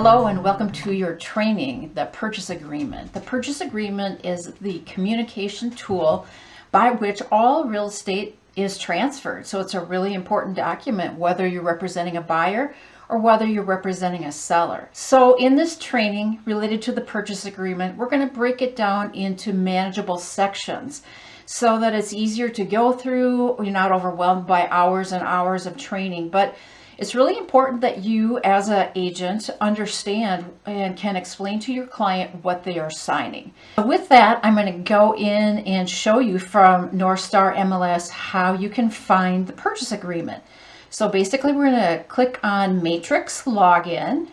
Hello and welcome to your training, the purchase agreement. The purchase agreement is the communication tool by which all real estate is transferred. So it's a really important document, whether you're representing a buyer or whether you're representing a seller. So in this training related to the purchase agreement, we're going to break it down into manageable sections so that it's easier to go through. You're not overwhelmed by hours and hours of training, but it's really important that you as an agent understand and can explain to your client what they are signing. With that, I'm going to go in and show you from Northstar MLS how you can find the purchase agreement. So basically we're going to click on Matrix Login,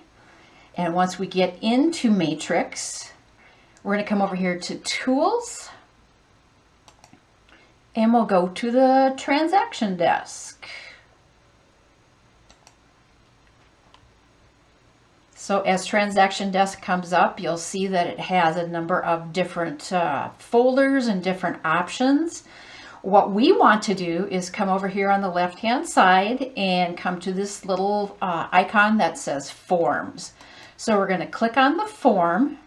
and once we get into Matrix, we're going to come over here to Tools, and we'll go to the Transaction Desk. So as Transaction Desk comes up, you'll see that it has a number of different folders and different options. What we want to do is come over here on the left-hand side and come to this little icon that says Forms. So we're going to click on the form,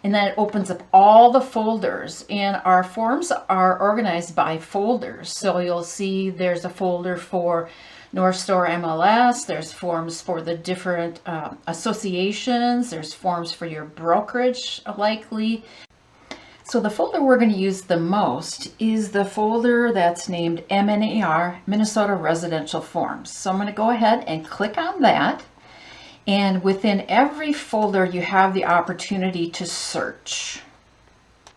and then it opens up all the folders, and our forms are organized by folders. So you'll see there's a folder for Northstar MLS, there's forms for the different associations, there's forms for your brokerage likely. So the folder we're going to use the most is the folder that's named MNAR, Minnesota Residential Forms. So I'm going to go ahead and click on that. And within every folder, you have the opportunity to search.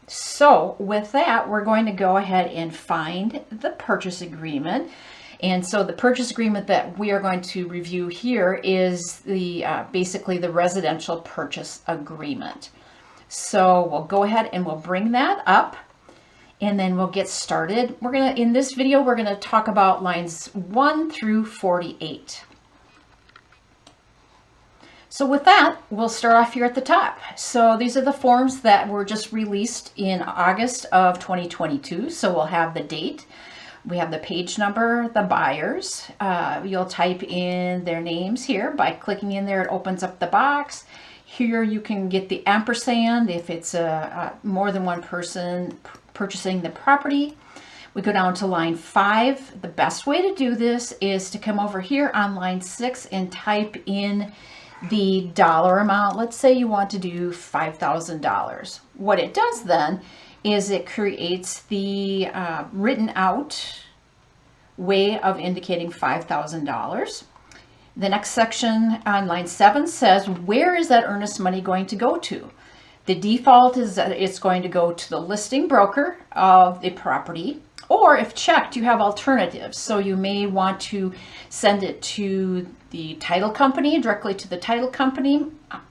So with that, we're going to go ahead and find the purchase agreement. And so the purchase agreement that we are going to review here is the basically the residential purchase agreement. So we'll go ahead and we'll bring that up, and then we'll get started. In this video, we're going to talk about lines 1 through 48. So with that, we'll start off here at the top. So these are the forms that were just released in August of 2022. So we'll have the date. We have the page number, the buyers. You'll type in their names here. By clicking in there, it opens up the box. Here you can get the ampersand if it's more than one person purchasing the property. We go down to line 5. The best way to do this is to come over here on line 6 and type in the dollar amount. Let's say you want to do $5,000. What it does then is it creates the written out way of indicating $5,000. The next section on line 7 says, where is that earnest money going to go to? The default is that it's going to go to the listing broker of the property, or if checked, you have alternatives. So you may want to send it to the title company, directly to the title company.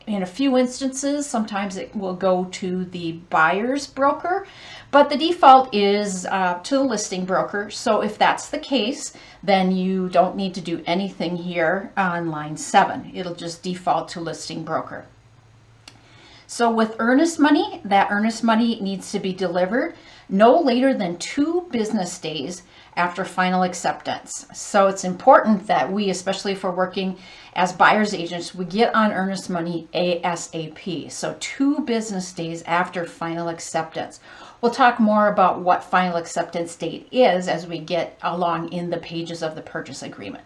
In a few instances, sometimes it will go to the buyer's broker, but the default is to the listing broker. So if that's the case, then you don't need to do anything here on line 7. It'll just default to listing broker. So with earnest money, that earnest money needs to be delivered no later than 2 business days after final acceptance. So it's important that we, especially if we're working as buyer's agents, we get on earnest money ASAP. So 2 business days after final acceptance. We'll talk more about what final acceptance date is as we get along in the pages of the purchase agreement.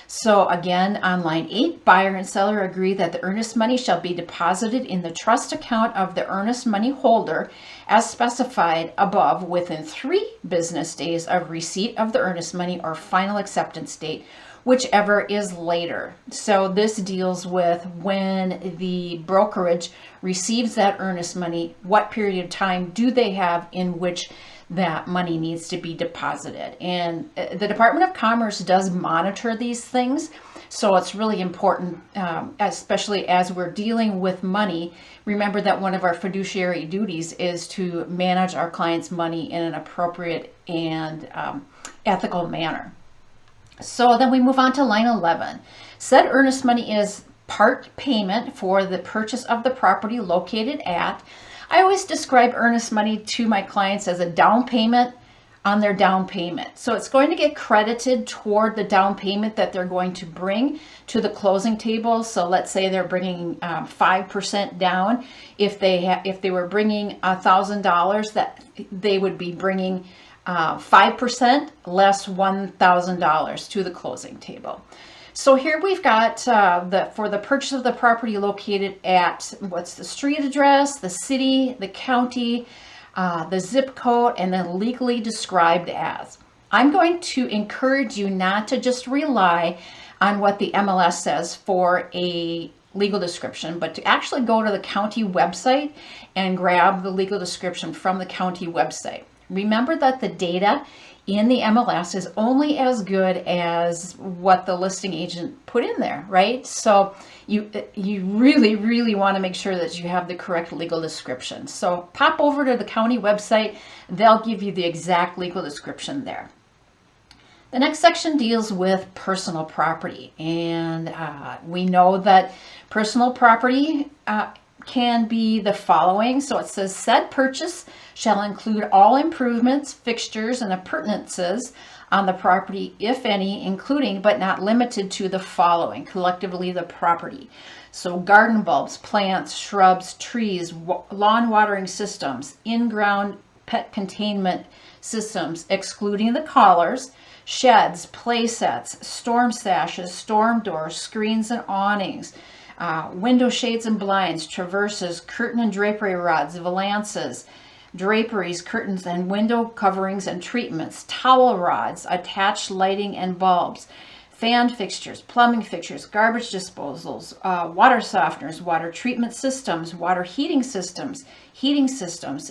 So again, on line 8, buyer and seller agree that the earnest money shall be deposited in the trust account of the earnest money holder as specified above within 3 business days of receipt of the earnest money or final acceptance date, whichever is later. So this deals with when the brokerage receives that earnest money, what period of time do they have in which that money needs to be deposited. And the Department of Commerce does monitor these things. So it's really important, especially as we're dealing with money. Remember that one of our fiduciary duties is to manage our clients' money in an appropriate and ethical manner. So then we move on to line 11. Said earnest money is part payment for the purchase of the property located at. I always describe earnest money to my clients as a down payment on their down payment. So it's going to get credited toward the down payment that they're going to bring to the closing table. So let's say they're bringing 5% down. If they were bringing $1,000, that they would be bringing 5% less $1,000 to the closing table. So here we've got for the purchase of the property located at, what's the street address, the city, the county, the zip code, and then legally described as. I'm going to encourage you not to just rely on what the MLS says for a legal description, but to actually go to the county website and grab the legal description from the county website. Remember that the data in the MLS is only as good as what the listing agent put in there, right? So you really want to make sure that you have the correct legal description. So pop over to the county website. They'll give you the exact legal description there. The next section deals with personal property. And we know that personal property can be the following. So it says, said purchase shall include all improvements, fixtures, and appurtenances on the property, if any, including but not limited to the following, collectively the property. So garden bulbs, plants, shrubs, trees, lawn watering systems, in-ground pet containment systems, excluding the collars, sheds, play sets, storm sashes, storm doors, screens and awnings, window shades and blinds, traverses, curtain and drapery rods, valances, draperies, curtains, and window coverings and treatments, towel rods, attached lighting and bulbs, fan fixtures, plumbing fixtures, garbage disposals, water softeners, water treatment systems, water heating systems,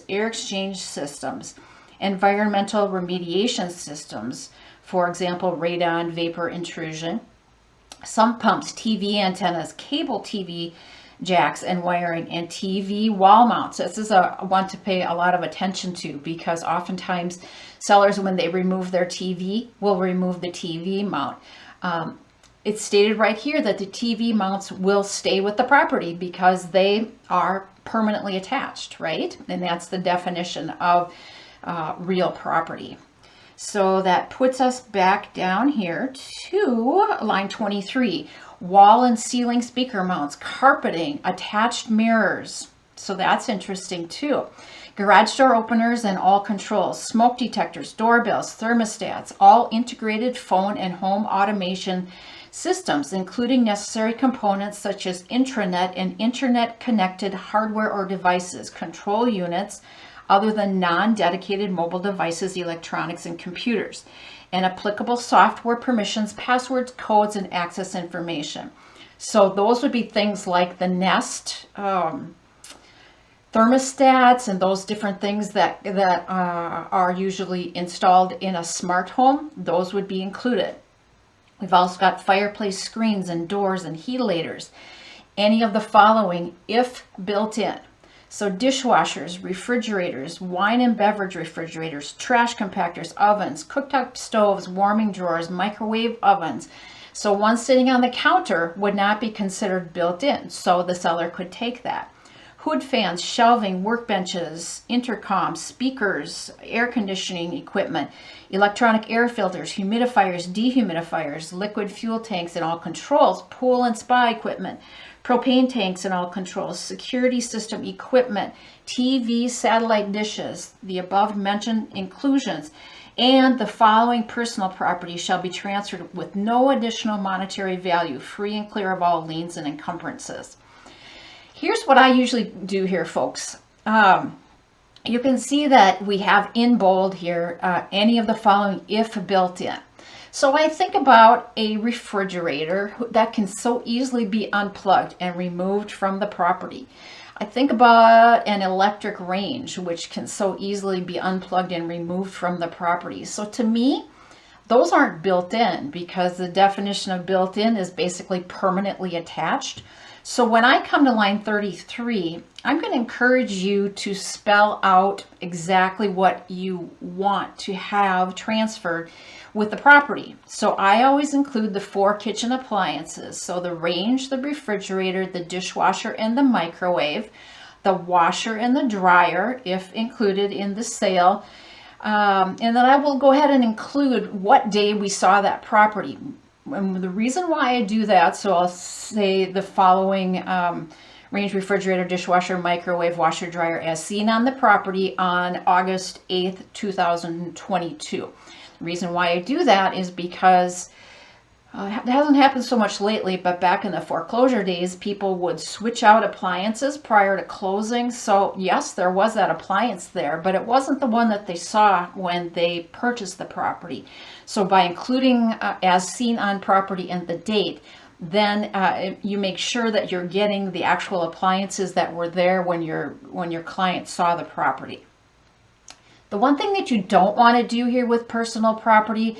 air exchange systems, environmental remediation systems, for example, radon, vapor intrusion, sump pumps, TV antennas, cable TV jacks and wiring, and TV wall mounts. This is a one to pay a lot of attention to, because oftentimes sellers, when they remove their TV, will remove the TV mount. It's stated right here that the TV mounts will stay with the property because they are permanently attached, right? And that's the definition of real property. So that puts us back down here to line 23. Wall and ceiling speaker mounts, carpeting, attached mirrors. So that's interesting too. Garage door openers and all controls, smoke detectors, doorbells, thermostats, all integrated phone and home automation systems, including necessary components such as intranet and internet connected hardware or devices, control units, other than non-dedicated mobile devices, electronics, and computers, and applicable software permissions, passwords, codes, and access information. So those would be things like the Nest thermostats and those different things that are usually installed in a smart home. Those would be included. We've also got fireplace screens and doors and heatilators. Any of the following, if built in. So dishwashers, refrigerators, wine and beverage refrigerators, trash compactors, ovens, cooktop stoves, warming drawers, microwave ovens. So one sitting on the counter would not be considered built in, so the seller could take that. Hood fans, shelving, workbenches, intercoms, speakers, air conditioning equipment, electronic air filters, humidifiers, dehumidifiers, liquid fuel tanks and all controls, pool and spa equipment, propane tanks and all controls, security system equipment, TV, satellite dishes, the above mentioned inclusions, and the following personal property shall be transferred with no additional monetary value, free and clear of all liens and encumbrances. Here's what I usually do here, folks. You can see that we have in bold here any of the following if built in. So I think about a refrigerator that can so easily be unplugged and removed from the property. I think about an electric range, which can so easily be unplugged and removed from the property. So to me, those aren't built in, because the definition of built in is basically permanently attached. So when I come to line 33, I'm going to encourage you to spell out exactly what you want to have transferred with the property. So I always include the 4 kitchen appliances. So the range, the refrigerator, the dishwasher, and the microwave, the washer and the dryer, if included in the sale, And then I will go ahead and include what day we saw that property. And the reason why I do that, so I'll say the following range, refrigerator, dishwasher, microwave, washer, dryer as seen on the property on August 8th, 2022. The reason why I do that is because it hasn't happened so much lately, but back in the foreclosure days, people would switch out appliances prior to closing. So yes, there was that appliance there, but it wasn't the one that they saw when they purchased the property. So by including as seen on property and the date, then you make sure that you're getting the actual appliances that were there when your client saw the property. The one thing that you don't want to do here with personal property,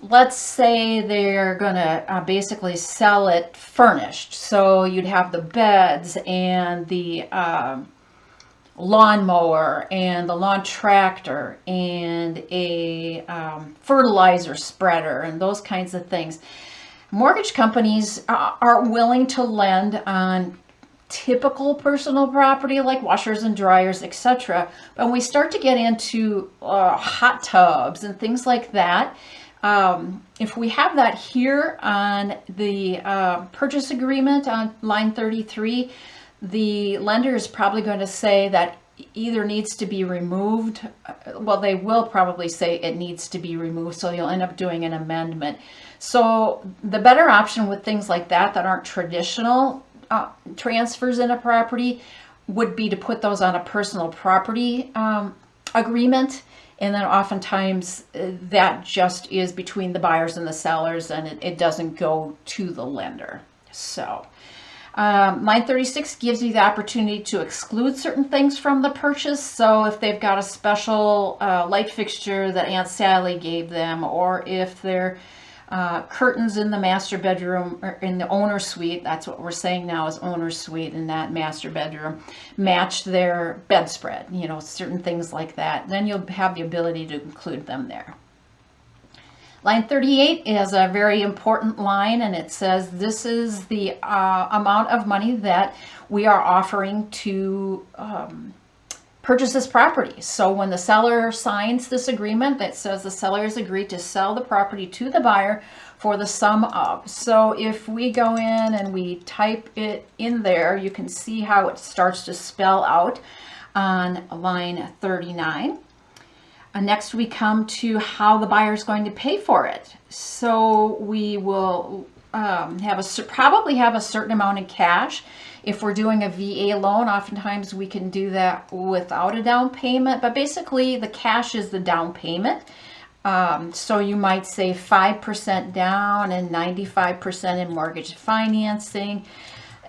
let's say they're gonna basically sell it furnished. So you'd have the beds and the lawnmower and the lawn tractor and a fertilizer spreader and those kinds of things. Mortgage companies are willing to lend on typical personal property like washers and dryers, etc. But when we start to get into hot tubs and things like that, if we have that here on the purchase agreement on line 33, the lender is probably going to say that either needs to be removed. Well, they will probably say it needs to be removed, so you'll end up doing an amendment. So the better option with things like that aren't traditional transfers in a property would be to put those on a personal property agreement. And then oftentimes that just is between the buyers and the sellers, and it doesn't go to the lender. So line 36 gives you the opportunity to exclude certain things from the purchase. So if they've got a special light fixture that Aunt Sally gave them, or if they're curtains in the master bedroom or in the owner suite, that's what we're saying now is owner suite in that master bedroom, match their bedspread, certain things like that, then you'll have the ability to include them there. Line 38 is a very important line, and it says this is the amount of money that we are offering to purchase this property. So when the seller signs this agreement, that says the seller has agreed to sell the property to the buyer for the sum of. So if we go in and we type it in there, you can see how it starts to spell out on line 39. Next we come to how the buyer is going to pay for it. So we will probably have a certain amount in cash. If we're doing a VA loan, oftentimes we can do that without a down payment, but basically the cash is the down payment. So you might say 5% down and 95% in mortgage financing.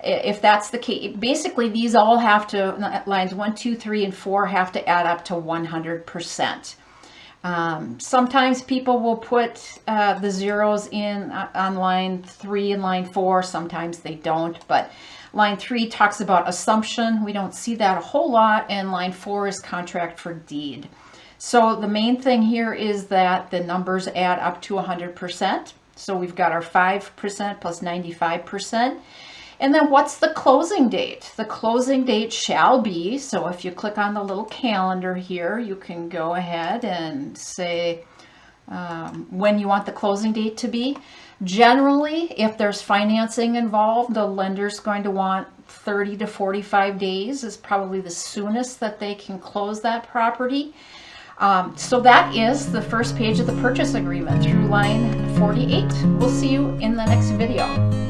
If that's the case, basically these all have to, lines 1, 2, 3, and 4 have to add up to 100%. Sometimes people will put the zeros in on line 3 and line 4. Sometimes they don't, but line 3 talks about assumption. We don't see that a whole lot, and line 4 is contract for deed. So the main thing here is that the numbers add up to 100%. So we've got our 5% plus 95%. And then what's the closing date? The closing date shall be, so if you click on the little calendar here, you can go ahead and say when you want the closing date to be. Generally, if there's financing involved, the lender's going to want 30 to 45 days is probably the soonest that they can close that property. So that is the first page of the purchase agreement through line 48. We'll see you in the next video.